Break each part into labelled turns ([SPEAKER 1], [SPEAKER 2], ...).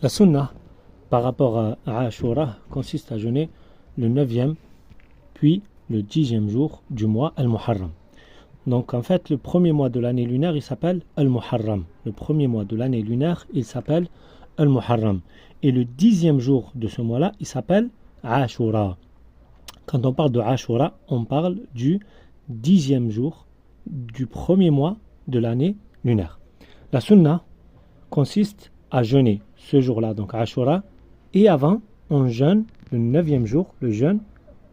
[SPEAKER 1] La sunna, par rapport à Ashura, consiste à jeûner le 9e, puis le 10e jour du mois Al-Muharram. Donc en fait, le premier mois de l'année lunaire, il s'appelle Al-Muharram. Le premier mois de l'année lunaire, il s'appelle Al-Muharram. Et le 10e jour de ce mois-là, il s'appelle Ashura. Quand on parle de Ashura, on parle du 10e jour du premier mois de l'année lunaire. La sunna consiste à jeûner ce jour-là, donc Ashura, et avant, on jeûne le 9e jour, le jeûne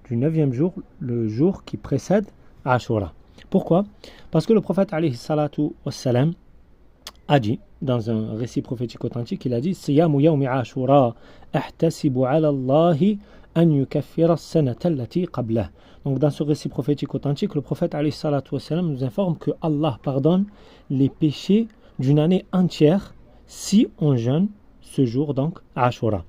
[SPEAKER 1] du 9e jour, le jour qui précède Ashura. Pourquoi ? Parce que le prophète alayhi salatu wassalam a dit, dans un récit prophétique authentique, il a dit « Siyamu yawmi Ashura, ahtasibu ala Allahi an yukaffira as-sanata allati qablah » Donc dans ce récit prophétique authentique, le prophète alayhi salatu wassalam nous informe que Allah pardonne les péchés d'une année entière si on jeûne ce jour, donc Ashura.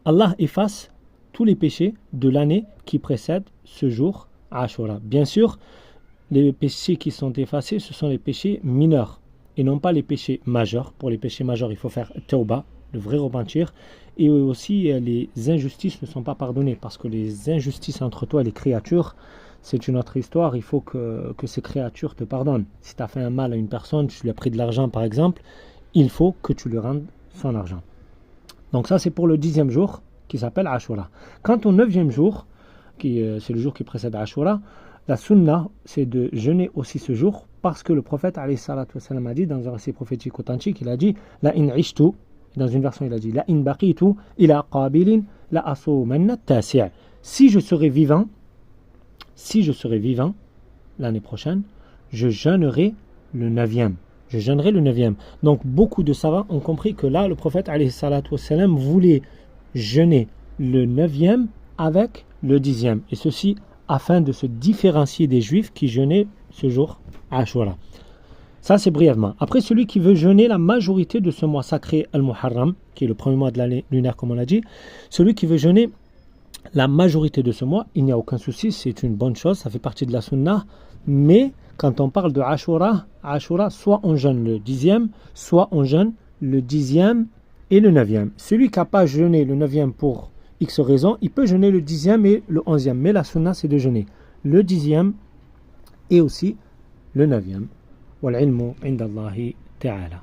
[SPEAKER 1] Allah efface tous les péchés de l'année qui précède ce jour Ashura. Bien sûr, les péchés qui sont effacés, ce sont les péchés mineurs et non pas les péchés majeurs. Pour les péchés majeurs, il faut faire tauba, le vrai repentir. Et aussi, les injustices ne sont pas pardonnées parce que les injustices entre toi et les créatures, c'est une autre histoire. Il faut que ces créatures te pardonnent. Si tu as fait un mal à une personne, tu lui as pris de l'argent par exemple, il faut que tu lui rendes son argent. Donc ça, c'est pour le 10e jour qui s'appelle Ashura. Quant au 9e jour, c'est le jour qui précède Ashura, la sunna, c'est de jeûner aussi ce jour parce que le prophète alayhi salatu wassalam a dit dans un récit prophétique authentique, il a dit la in ishtu, dans une version il a dit la in baqitu ila qabilin la asumanna tasi'. Si je serai vivant l'année prochaine, je jeûnerai le 9e. Je jeûnerai le 9e. Donc beaucoup de savants ont compris que là le prophète alayhi salatu wassalam voulait jeûner le 9e avec le 10e. Et ceci afin de se différencier des juifs qui jeûnaient ce jour Ashura. Ça c'est brièvement. Après, celui qui veut jeûner la majorité de ce mois sacré Al-Muharram, qui est le premier mois de l'année lunaire comme on l'a dit, celui qui veut jeûner la majorité de ce mois, il n'y a aucun souci, c'est une bonne chose, ça fait partie de la sunna, mais quand on parle de Ashura, soit on jeûne le 10e, soit on jeûne le 10e et le 9e. Celui qui n'a pas jeûné le 9e pour X raisons, il peut jeûner le 10e et le 11e. Mais la sunna, c'est de jeûner le 10e et aussi le 9e. Wal ilmu inda Allahi ta'ala.